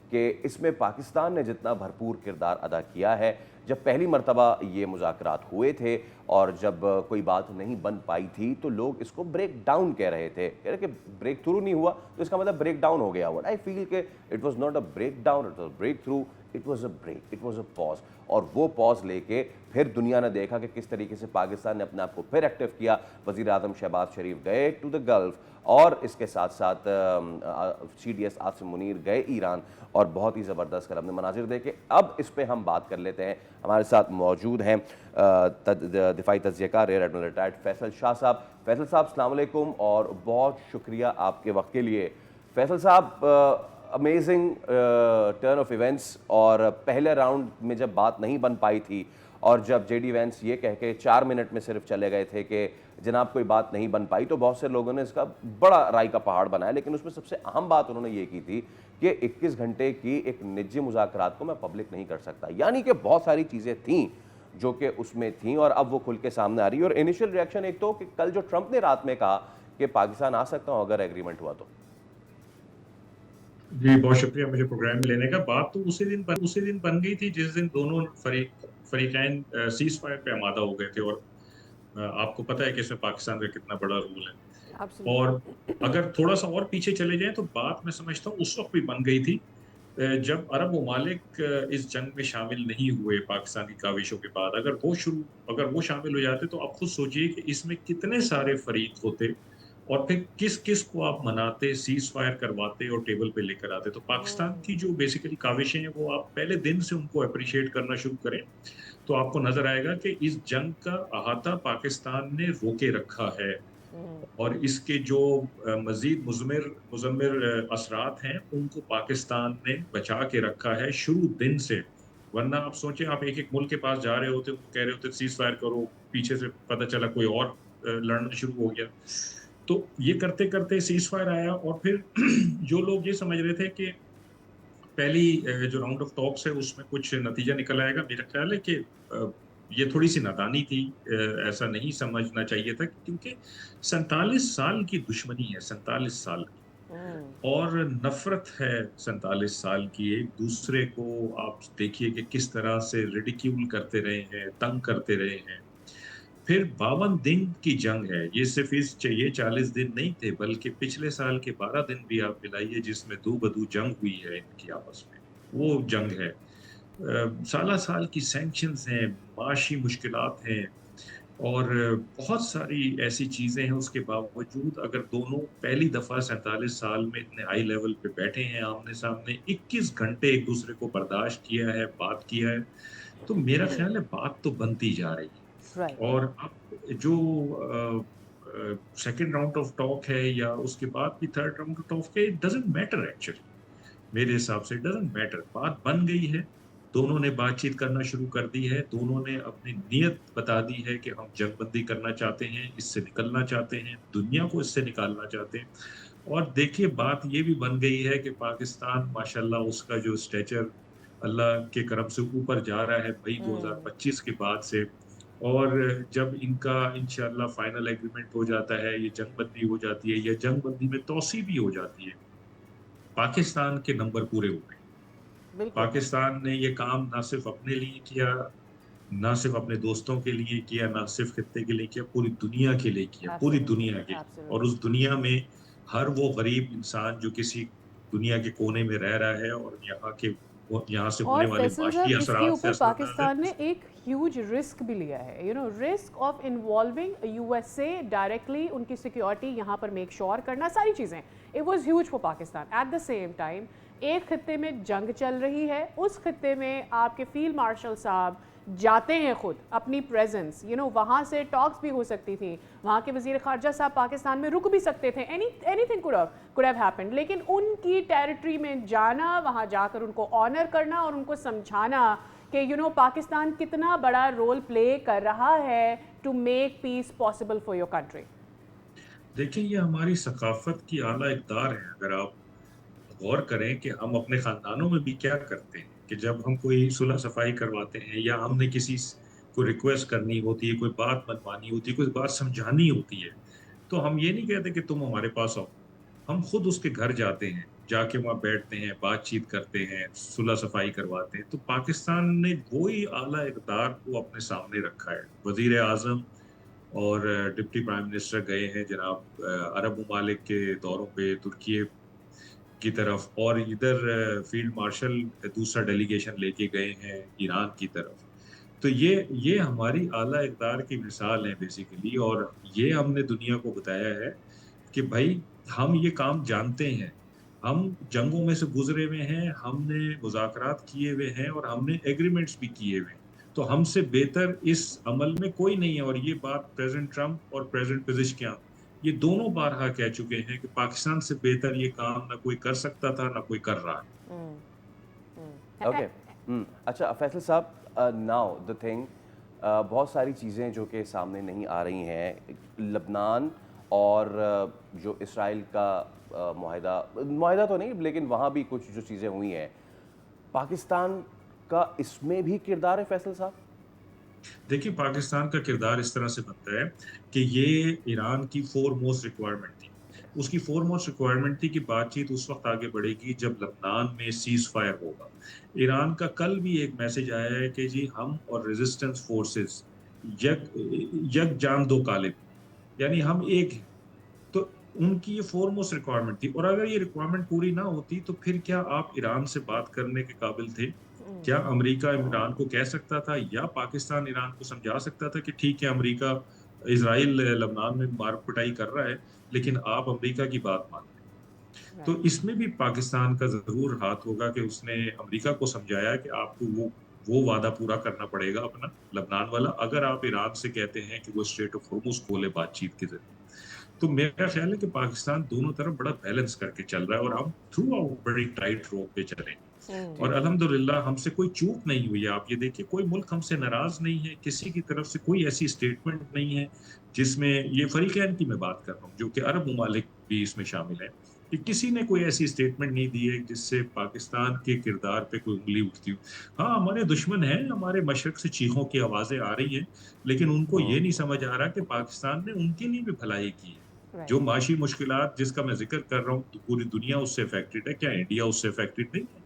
کہ اس میں پاکستان نے جتنا بھرپور کردار ادا کیا ہے. جب پہلی مرتبہ یہ مذاکرات ہوئے تھے اور جب کوئی بات نہیں بن پائی تھی تو لوگ اس کو بریک ڈاؤن کہہ رہے تھے, کہہ رہے کہ بریک تھرو نہیں ہوا تو اس کا مطلب بریک ڈاؤن ہو گیا. وٹ آئی فیل کہ it was not a breakdown, it was break through, it was a break, it was a pause. اور وہ پاز لے کے پھر دنیا نے دیکھا کہ کس طریقے سے پاکستان نے اپنے آپ کو پھر ایکٹیو کیا. وزیر اعظم شہباز شریف گئے ٹو دا گلف, اور اس کے ساتھ ساتھ C D S Asim Munir گئے ایران, اور بہت ہی زبردست اپنے مناظر دیکھے. اب اس پہ ہم بات کر لیتے ہیں. ہمارے ساتھ موجود ہیں دفاعی تجزیہ کار ریئر ایڈمرل ریٹائرڈ فیصل شاہ صاحب. فیصل صاحب السلام علیکم اور بہت شکریہ آپ کے وقت کے لیے. فیصل صاحب, امیزنگ ٹرن آف ایونٹس, اور پہلے راؤنڈ میں جب بات نہیں بن پائی تھی اور جب جے ڈی وینس یہ کہہ کے 4 منٹ میں صرف چلے گئے تھے کہ جناب کوئی بات نہیں بن پائی, تو بہت سے لوگوں نے اس کا بڑا رائی کا پہاڑ بنایا. لیکن اس میں سب سے اہم بات انہوں نے یہ کی تھی کہ 21 گھنٹے کی ایک نجی مذاکرات کو میں پبلک نہیں کر سکتا. یعنی کہ بہت ساری چیزیں تھیں جو کہ اس میں تھیں اور اب وہ کھل کے سامنے آ رہی ہے. اور انیشیل ریاکشن ایک تو کہ کل جو ٹرمپ نے رات میں کہا کہ پاکستان آ سکتا ہوں اگر ایگریمنٹ ہوا تو. جی بہت شکریہ مجھے پروگرام میں لینے کا. بات تو اسی دن بن گئی تھی جس دن دونوں فریقین سیز فائر پہ آمادہ ہو گئے تھے, اور آپ کو پتہ ہے کہ اس میں پاکستان کا کتنا بڑا رول ہے. اور اگر تھوڑا سا اور پیچھے چلے جائیں تو بات میں سمجھتا ہوں اس وقت بھی بن گئی تھی جب عرب ممالک اس جنگ میں شامل نہیں ہوئے پاکستان کی کاوشوں کے بعد. اگر وہ شامل ہو جاتے تو آپ خود سوچئے کہ اس میں کتنے سارے فریق ہوتے, اور پھر کس کو آپ مناتے, سیز فائر کرواتے اور ٹیبل پہ لے کر آتے. تو پاکستان کی جو بیسیکلی کاوشیں ہیں وہ آپ پہلے دن سے ان کو اپریشیٹ کرنا شروع کریں تو آپ کو نظر آئے گا کہ اس جنگ کا احاطہ پاکستان نے روکے رکھا ہے, اور اس کے جو مزید مضمر اثرات ہیں ان کو پاکستان نے بچا کے رکھا ہے شروع دن سے. ورنہ آپ سوچیں, آپ ایک ملک کے پاس جا رہے ہوتے, ان کو کہہ رہے ہوتے سیز فائر کرو, پیچھے سے پتہ چلا کوئی اور لڑنا شروع ہو گیا. تو یہ کرتے کرتے سیز فائر آیا, اور پھر جو لوگ یہ سمجھ رہے تھے کہ پہلی جو راؤنڈ آف ٹاکس ہے اس میں کچھ نتیجہ نکل آئے گا, میرا خیال ہے کہ یہ تھوڑی سی نادانی تھی. ایسا نہیں سمجھنا چاہیے تھا, کیونکہ 47 سال کی دشمنی ہے, 47 سال کی, اور نفرت ہے 47 سال کی. ایک دوسرے کو آپ دیکھیے کہ کس طرح سے ریڈیکیول کرتے رہے ہیں, تنگ کرتے رہے ہیں. پھر 52 دن کی جنگ ہے, یہ صرف یہ 40 دن نہیں تھے, بلکہ پچھلے سال کے 12 دن بھی آپ ملائیے جس میں دو بدو جنگ ہوئی ہے ان کی آپس میں, وہ جنگ ہے. سالہ سال کی سینکشنز ہیں, معاشی مشکلات ہیں, اور بہت ساری ایسی چیزیں ہیں. اس کے باوجود اگر دونوں پہلی دفعہ 47 سال میں اتنے ہائی لیول پہ بیٹھے ہیں آمنے سامنے, 21 گھنٹے ایک دوسرے کو برداشت کیا ہے, بات کیا ہے, تو میرا خیال ہے بات تو بنتی جا رہی ہے. اور اب جو سیکنڈ راؤنڈ آف ٹاک ہے یا اس کے بعد بھی تھرڈ راؤنڈ آف ٹاک ہے, اٹ ڈزنٹ میٹر ایکچولی. میرے حساب سے اٹ ڈزنٹ میٹر. بات بن گئی ہے, دونوں نے بات چیت کرنا شروع کر دی ہے, دونوں نے اپنی نیت بتا دی ہے کہ ہم جنگ بندی کرنا چاہتے ہیں, اس سے نکلنا چاہتے ہیں, دنیا کو اس سے نکالنا چاہتے ہیں. اور دیکھیے بات یہ بھی بن گئی ہے کہ پاکستان ماشاءاللہ اس کا جو اسٹیچر اللہ کے کرم سے اوپر جا رہا ہے مئی 2025 کے بعد سے. اور جب ان کا انشاءاللہ فائنل ایگریمنٹ ہو جاتا ہے, یہ جنگ بندی ہو جاتی ہے یا جنگ بندی میں توسیع بھی ہو جاتی ہے, پاکستان کے نمبر پورے ہو گئے. پاکستان نے یہ کام نہ صرف اپنے لیے کیا, نہ صرف اپنے دوستوں کے لیے کیا, نہ صرف خطے کے لیے کیا, پوری دنیا کے لیے کیا, پوری دنیا کے لیے. اور اس دنیا میں ہر وہ غریب انسان جو کسی دنیا کے کونے میں رہ رہا ہے اور یہاں سے ہونے اور والے فیصل معاشی صاحب اس کے اثرات سے اوپر اثردار ہے. پاکستان نے ایک ہیوج رسک بھی لیا ہے, risk of involving U S A directly, ان کی سیکیورٹی یہاں پر میک شور کرنا, ساری چیزیں. It was huge for Pakistan. At the same time ایک خطے میں جنگ چل رہی ہے, اس خطے میں آپ کے فیلڈ مارشل صاحب جاتے ہیں خود, اپنی پریزنس, وہاں سے ٹاکس بھی ہو سکتی تھی, وہاں کے وزیر خارجہ صاحب پاکستان میں رک بھی سکتے تھے, any thing could have happened. لیکن ان کی ٹیریٹری میں جانا, وہاں جا کر ان کو آنر کرنا اور ان کو سمجھانا کہ پاکستان کتنا بڑا رول پلے کر رہا ہے to make peace possible for your country. دیکھیں یہ ہماری ثقافت کی اعلیٰ اقدار ہے. اگر آپ غور کریں کہ ہم اپنے خاندانوں میں بھی کیا کرتے ہیں کہ جب ہم کوئی صلح صفائی کرواتے ہیں یا ہم نے کسی کو ریکویسٹ کرنی ہوتی ہے, کوئی بات منوانی ہوتی ہے, کوئی بات سمجھانی ہوتی ہے, تو ہم یہ نہیں کہتے کہ تم ہمارے پاس آؤ, ہم خود اس کے گھر جاتے ہیں جا کے وہاں بیٹھتے ہیں، بات چیت کرتے ہیں، صلح صفائی کرواتے ہیں. تو پاکستان نے وہی اعلیٰ اقدار کو اپنے سامنے رکھا ہے. وزیر اعظم اور ڈپٹی پرائم منسٹر گئے ہیں جناب عرب ممالک کے دوروں پہ، ترکیے کی طرف، اور ادھر فیلڈ مارشل دوسرا ڈیلیگیشن لے کے گئے ہیں ایران کی طرف. تو یہ ہماری اعلیٰ اقدار کی مثال ہے بیسیکلی. اور یہ ہم نے دنیا کو بتایا ہے کہ بھائی ہم یہ کام جانتے ہیں، ہم جنگوں میں سے گزرے ہوئے ہیں، ہم نے مذاکرات کیے ہوئے ہیں، اور ہم نے ایگریمنٹس بھی کیے ہوئے ہیں. تو ہم سے بہتر اس عمل میں کوئی نہیں ہے. اور یہ بات پریزیڈنٹ ٹرمپ اور پریزیڈنٹ پزشکیان یہ دونوں بارہا کہہ چکے ہیں کہ پاکستان سے بہتر یہ کام نہ کوئی کر سکتا تھا، نہ کوئی کر رہا ہے. اوکے. اچھا فیصل صاحب، ناؤ دا تھنگ، بہت ساری چیزیں جو کہ سامنے نہیں آ رہی ہیں. لبنان اور جو اسرائیل کا معاہدہ تو نہیں، لیکن وہاں بھی کچھ جو چیزیں ہوئی ہیں، پاکستان کا اس میں بھی کردار ہے فیصل صاحب؟ دیکھیں پاکستان کا کردار اس طرح سے بنتا ہے کہ یہ ایران کی فور موسٹ ریکوائرمنٹ تھی. اس کی فور موسٹ ریکوائرمنٹ تھی کہ بات چیت اس وقت آگے بڑھے گی جب لبنان میں سیز فائر ہوگا. ایران کا کل بھی ایک میسج آیا ہے کہ جی ہم اور ریزسٹنس فورسز یک جان دو کالب، یعنی ہم ایک ہیں. تو ان کی یہ فور موسٹ ریکوائرمنٹ تھی. اور اگر یہ ریکوائرمنٹ پوری نہ ہوتی تو پھر کیا آپ ایران سے بات کرنے کے قابل تھے؟ کیا امریکہ ایران کو کہہ سکتا تھا یا پاکستان ایران کو سمجھا سکتا تھا کہ ٹھیک ہے امریکہ اسرائیل لبنان میں مار پٹائی کر رہا ہے لیکن آپ امریکہ کی بات مان لیں؟ تو اس میں بھی پاکستان کا ضرور ہاتھ ہوگا کہ اس نے امریکہ کو سمجھایا کہ آپ کو وہ وعدہ پورا کرنا پڑے گا اپنا لبنان والا، اگر آپ ایران سے کہتے ہیں کہ وہ اسٹریٹ آف ہارمز کھولے بات چیت کے ذریعے. تو میرا خیال ہے کہ پاکستان دونوں طرف بڑا بیلنس کر کے چل رہا ہے، اور ہم تھرو آؤٹ بڑی ٹائٹ روپ پہ چلیں. اور الحمدللہ ہم سے کوئی چوک نہیں ہوئی. آپ یہ دیکھیں کوئی ملک ہم سے ناراض نہیں ہے، کسی کی طرف سے کوئی ایسی اسٹیٹمنٹ نہیں ہے جس میں، یہ فریقین کی میں بات کر رہا ہوں جو کہ عرب ممالک بھی اس میں شامل ہیں، کہ کسی نے کوئی ایسی اسٹیٹمنٹ نہیں دی ہے جس سے پاکستان کے کردار پہ کوئی انگلی اٹھتی ہو. ہاں ہمارے دشمن ہیں، ہمارے مشرق سے چیخوں کی آوازیں آ رہی ہیں، لیکن ان کو یہ نہیں سمجھ آ رہا کہ پاکستان نے ان کے لیے بھی بھلائی کی ہے. جو معاشی مشکلات جس کا میں ذکر کر رہا ہوں تو پوری دنیا اس سے افیکٹڈ ہے، کیا انڈیا اس سے افیکٹڈ نہیں ہے؟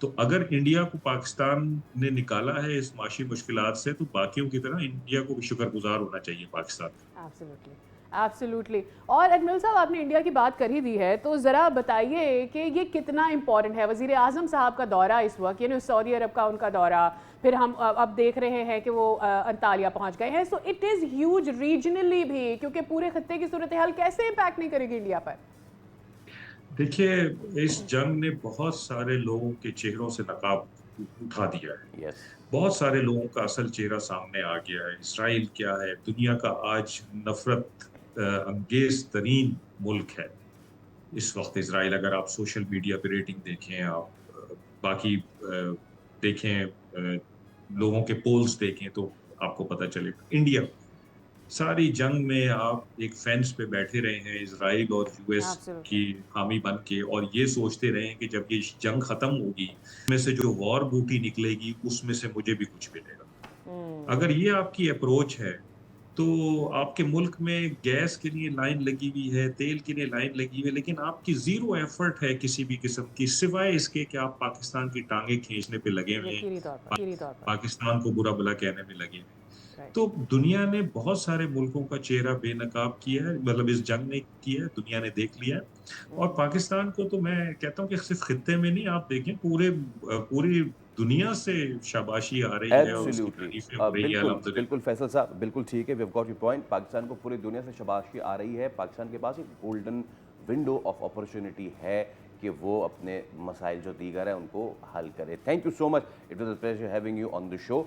تو اگر انڈیا کو پاکستان نے نکالا ہے اس معاشی مشکلات سے تو باقیوں کی طرح انڈیا کو بھی شکر گزار ہونا چاہیے پاکستان کا. ایبسلیوٹلی. اور اجمل صاحب آپ نے انڈیا کی بات کر ہی دی ہے تو ذرا بتائیے کہ یہ کتنا امپورٹنٹ ہے. وزیر اعظم صاحب کا دورہ اس وقت، یعنی سعودی عرب کا ان کا دورہ، پھر ہم اب دیکھ رہے ہیں کہ وہ انطالیہ پہنچ گئے ہیں. So it is huge regionally بھی، کیونکہ پورے خطے کی صورتحال کیسے امپیکٹ نہیں کرے گی انڈیا پر؟ دیکھیے اس جنگ نے بہت سارے لوگوں کے چہروں سے نقاب اٹھا دیا ہے. یس. بہت سارے لوگوں کا اصل چہرہ سامنے آ گیا ہے. اسرائیل کیا ہے؟ دنیا کا آج نفرت انگیز ترین ملک ہے اس وقت اسرائیل. اگر آپ سوشل میڈیا پہ ریٹنگ دیکھیں، آپ باقی دیکھیں، لوگوں کے پولز دیکھیں تو آپ کو پتہ چلے گا. انڈیا ساری جنگ میں آپ ایک فینس پہ بیٹھے رہے ہیں اسرائیل اور یو ایس کی حامی بن کے، اور یہ سوچتے رہے ہیں کہ جب یہ جنگ ختم ہوگی میں سے جو وار بوٹی نکلے گی اس میں سے مجھے بھی کچھ ملے گا. اگر یہ آپ کی اپروچ ہے تو آپ کے ملک میں گیس کے لیے لائن لگی ہوئی ہے، تیل کے لیے لائن لگی ہوئی ہے، لیکن آپ کی زیرو ایفرٹ ہے کسی بھی قسم کی، سوائے اس کے کہ آپ پاکستان کی ٹانگیں کھینچنے پہ لگے ہوئے ہیں، پاکستان کو برا بلا کہنے میں لگے ہوئے ہیں. تو دنیا نے بہت سارے ملکوں کا چہرہ بے نقاب کیا ہے، مطلب اس جنگ نے کیا ہے، دنیا نے دیکھ لیا ہے. اور پاکستان کو تو میں کہتا ہوں کہ صرف خطے میں نہیں، آپ دیکھیں پوری دنیا سے شاباشی آ رہی ہے اور اس کی تعریفیں ہو رہی ہیں. الحمدللہ. بالکل فیصل صاحب، بالکل ٹھیک ہے. We have got your point. Pakistan کو پوری دنیا سے شاباشی آ رہی ہے. پاکستان کے پاس ایک گولڈن ونڈو آف اپرچونٹی ہے کہ وہ اپنے مسائل جو دیگر ہیں ان کو حل کرے. Thank you so much. It was a pleasure having you on the show.